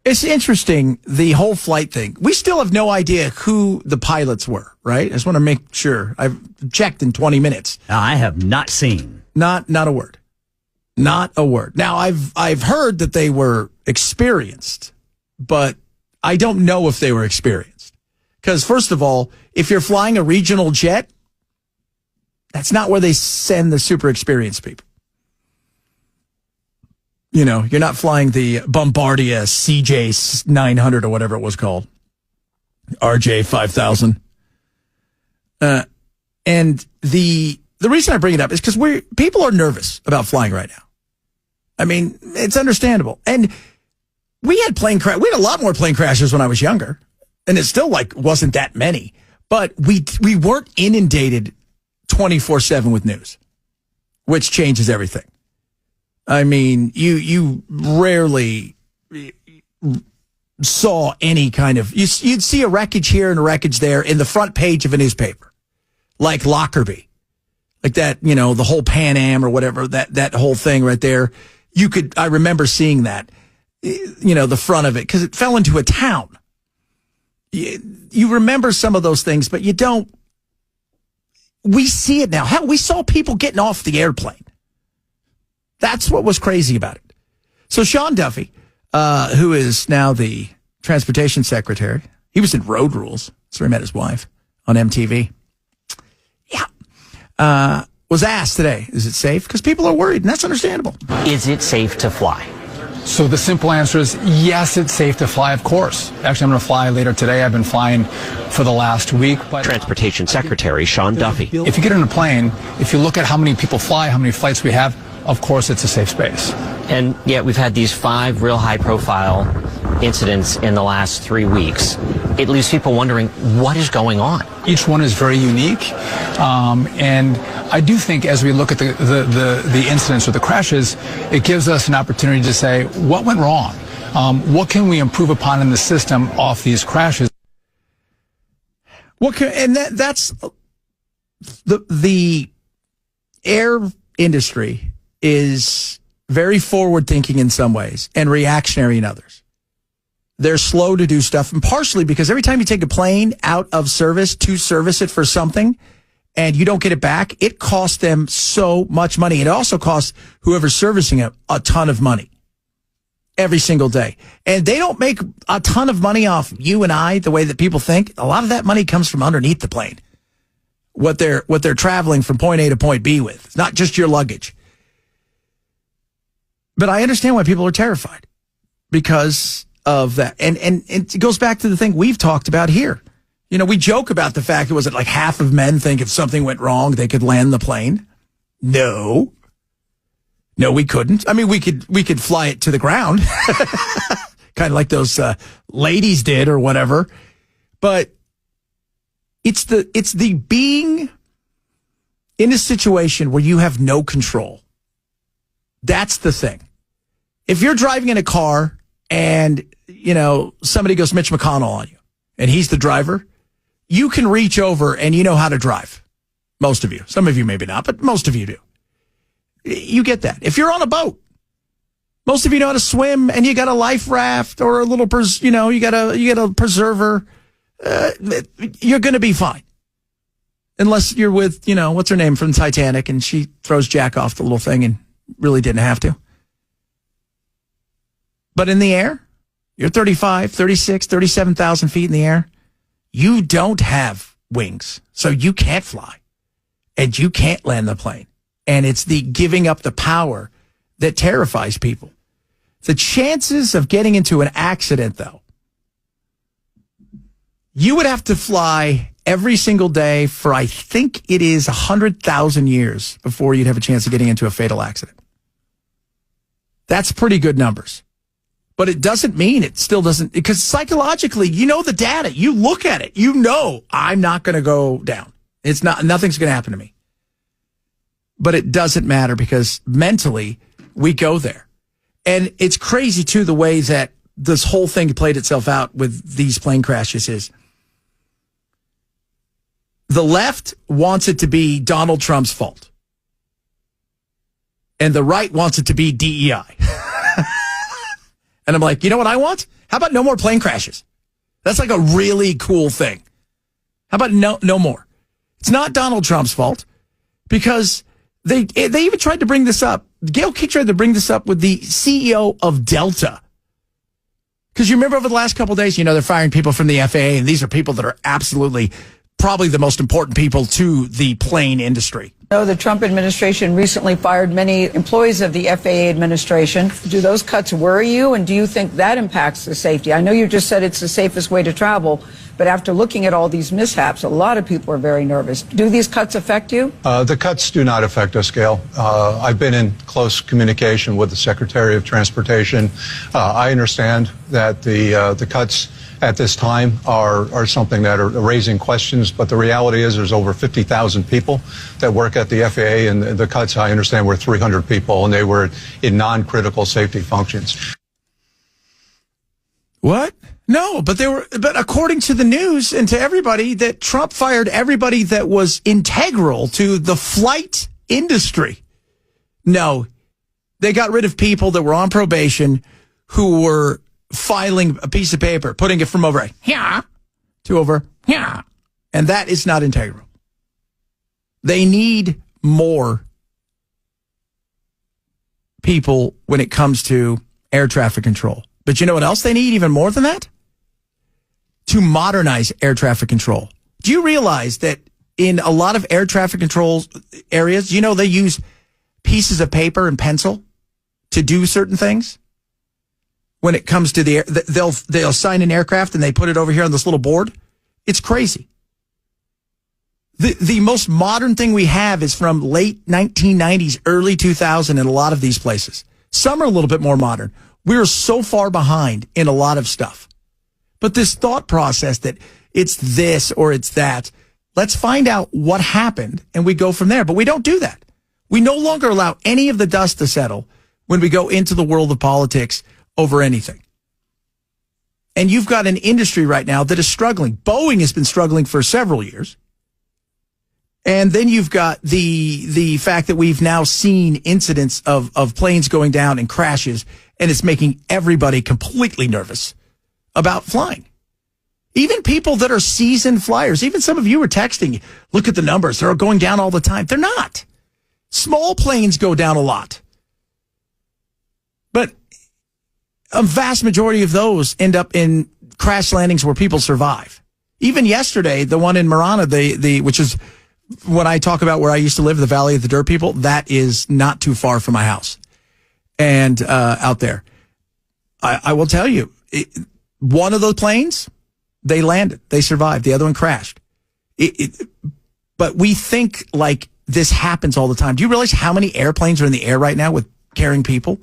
It's interesting, the whole flight thing. We still have no idea who the pilots were, right? I just want to make sure. I've checked in 20 minutes. I have not seen. Not a word. Not a word. Now, I've heard that they were experienced, but I don't know if they were experienced. Because, first of all, if you're flying a regional jet, that's not where they send the super experienced people. You know, you're not flying the Bombardier CJ 900 or whatever it was called. RJ 5000. And the reason I bring it up is because people are nervous about flying right now. I mean, it's understandable. And we had a lot more plane crashes when I was younger. And it still wasn't that many. But we weren't inundated 24/7 with news, which changes everything. I mean, you rarely saw any kind of, you'd see a wreckage here and a wreckage there in the front page of a newspaper, like Lockerbie, like that, the whole Pan Am or whatever, that whole thing right there. I remember seeing that, the front of it, because it fell into a town. You remember some of those things, but you don't. We see it now. Hell, we saw people getting off the airplane. That's what was crazy about it. So Sean Duffy, who is now the transportation secretary, he was in Road Rules. That's where he met his wife on MTV. Yeah. Was asked today, is it safe? Because people are worried, and that's understandable. Is it safe to fly? So the simple answer is yes, it's safe to fly, of course. Actually, I'm going to fly later today. I've been flying for the last week. But Transportation Secretary Sean Duffy. If you get in a plane, if you look at how many people fly, how many flights we have, of course it's a safe space. And yet we've had these 5 real high-profile incidents in the last 3 weeks. It leaves people wondering, what is going on? Each one is very unique. And I do think as we look at the incidents or the crashes, it gives us an opportunity to say, what went wrong? What can we improve upon in the system off these crashes? That's the air industry is very forward thinking in some ways and reactionary in others. They're slow to do stuff, and partially because every time you take a plane out of service to service it for something and you don't get it back, it costs them so much money. It also costs whoever's servicing it a ton of money every single day. And they don't make a ton of money off you and I the way that people think. A lot of that money comes from underneath the plane. What they're traveling from point A to point B with. It's not just your luggage. But I understand why people are terrified because of that. And it goes back to the thing we've talked about here. We joke about the fact that was it like half of men think if something went wrong, they could land the plane. No, we couldn't. I mean, we could fly it to the ground, kind of like those ladies did or whatever. But it's the being in a situation where you have no control. That's the thing. If you're driving in a car and, somebody goes Mitch McConnell on you and he's the driver, you can reach over and you know how to drive. Most of you. Some of you maybe not, but most of you do. You get that. If you're on a boat, most of you know how to swim and you got a life raft or a little, you got a preserver. You're going to be fine. Unless you're with, what's her name from Titanic and she throws Jack off the little thing and really didn't have to. But in the air, you're 35, 36, 37,000 feet in the air. You don't have wings, so you can't fly. And you can't land the plane. And it's the giving up the power that terrifies people. The chances of getting into an accident, though, you would have to fly every single day for, I think it is 100,000 years before you'd have a chance of getting into a fatal accident. That's pretty good numbers. But it doesn't mean it still doesn't, because psychologically, the data, you look at it, I'm not going to go down. Nothing's going to happen to me. But it doesn't matter because mentally we go there. And it's crazy too, the way that this whole thing played itself out with these plane crashes is the left wants it to be Donald Trump's fault. And the right wants it to be DEI. And I'm like, you know what I want? How about no more plane crashes? That's like a really cool thing. How about no more? It's not Donald Trump's fault because they even tried to bring this up. Gail King tried to bring this up with the CEO of Delta. Because you remember over the last couple of days, they're firing people from the FAA, and these are people that are absolutely probably the most important people to the plane industry. The Trump administration recently fired many employees of the FAA administration. Do those cuts worry you, and do you think that impacts the safety? I know you just said it's the safest way to travel, but after looking at all these mishaps, a lot of people are very nervous. Do these cuts affect you? The cuts do not affect us, Gail. I've been in close communication with the Secretary of Transportation. I understand that the cuts at this time are something that are raising questions, but the reality is there's over 50,000 people that work at the FAA, and the cuts, I understand, were 300 people, and they were in non-critical safety functions. What? No, but according to the news and to everybody, that Trump fired everybody that was integral to the flight industry. No, they got rid of people that were on probation who were filing a piece of paper, putting it from over here to over here. And that is not integral. They need more people when it comes to air traffic control. But you know what else they need even more than that? To modernize air traffic control. Do you realize that in a lot of air traffic control areas, they use pieces of paper and pencil to do certain things? When it comes to the air, they'll assign an aircraft and they put it over here on this little board. It's crazy. The most modern thing we have is from late 1990s, early 2000 in a lot of these places. Some are a little bit more modern. We're so far behind in a lot of stuff. But this thought process that it's this or it's that, let's find out what happened and we go from there. But we don't do that. We no longer allow any of the dust to settle when we go into the world of politics over anything. And you've got an industry right now that is struggling. Boeing has been struggling for several years. And then you've got the fact that we've now seen incidents of planes going down and crashes, and it's making everybody completely nervous about flying. Even people that are seasoned flyers, even some of you are texting, look at the numbers, they're going down all the time. They're not. Small planes go down a lot. But a vast majority of those end up in crash landings where people survive. Even yesterday, the one in Marana, which is when I talk about where I used to live, the Valley of the Dirt People, that is not too far from my house. And out there, I will tell you, one of those planes, they landed, they survived. The other one crashed. But we think like this happens all the time. Do you realize how many airplanes are in the air right now with carrying people?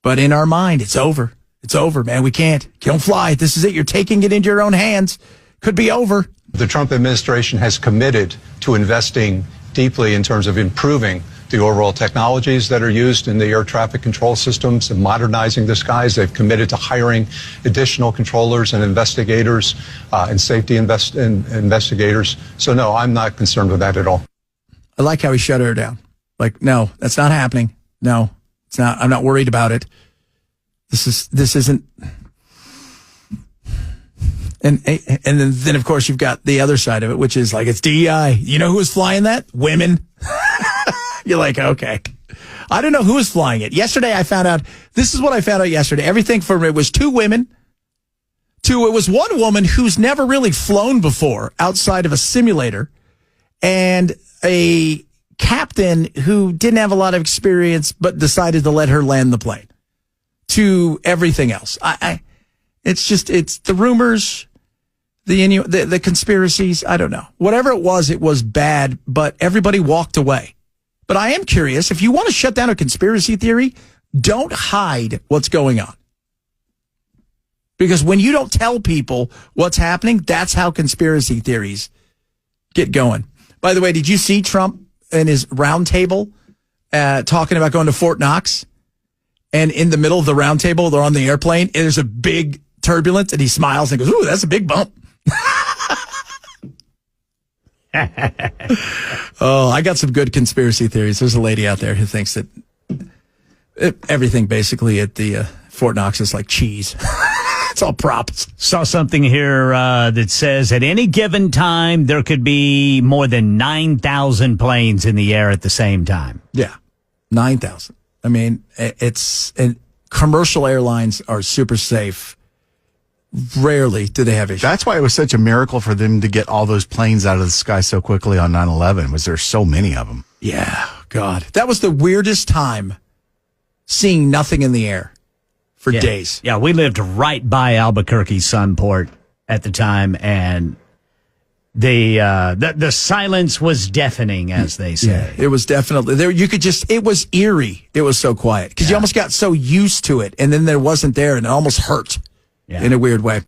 But in our mind, it's over. It's over, man. We can't. Don't fly. This is it. You're taking it into your own hands. Could be over. The Trump administration has committed to investing deeply in terms of improving the overall technologies that are used in the air traffic control systems and modernizing the skies. They've committed to hiring additional controllers and investigators and safety investigators. So, no, I'm not concerned with that at all. I like how he shut her down. Like, no, that's not happening. No. It's not. I'm not worried about it. This isn't. And then of course you've got the other side of it, which is like it's DEI. You know who was flying that? Women. You're like, okay. I don't know who was flying it. Yesterday I found out. This is what I found out yesterday. Everything from it was two women. To it was one woman who's never really flown before outside of a simulator, and a captain who didn't have a lot of experience but decided to let her land the plane, to everything else. It's the rumors, the conspiracies. I don't know. Whatever it was bad, but everybody walked away. But I am curious, if you want to shut down a conspiracy theory, don't hide what's going on. Because when you don't tell people what's happening, that's how conspiracy theories get going. By the way, did you see Trump in his round table talking about going to Fort Knox? And in the middle of the round table, they're on the airplane, and there's a big turbulence, and he smiles and goes, ooh, that's a big bump. Oh, I got some good conspiracy theories. There's a lady out there who thinks that everything basically at the Fort Knox is like cheese. It's all props. Saw something here that says at any given time, there could be more than 9,000 planes in the air at the same time. Yeah, 9,000. I mean, commercial airlines are super safe. Rarely do they have issues. That's why it was such a miracle for them to get all those planes out of the sky so quickly on 9/11, was there so many of them. Yeah, God. That was the weirdest time seeing nothing in the air for days. Yeah, we lived right by Albuquerque Sunport at the time, and the silence was deafening, as they say. Yeah, it was definitely there. You could just, it was eerie. It was so quiet because you almost got so used to it, and then there wasn't there, and it almost hurt in a weird way.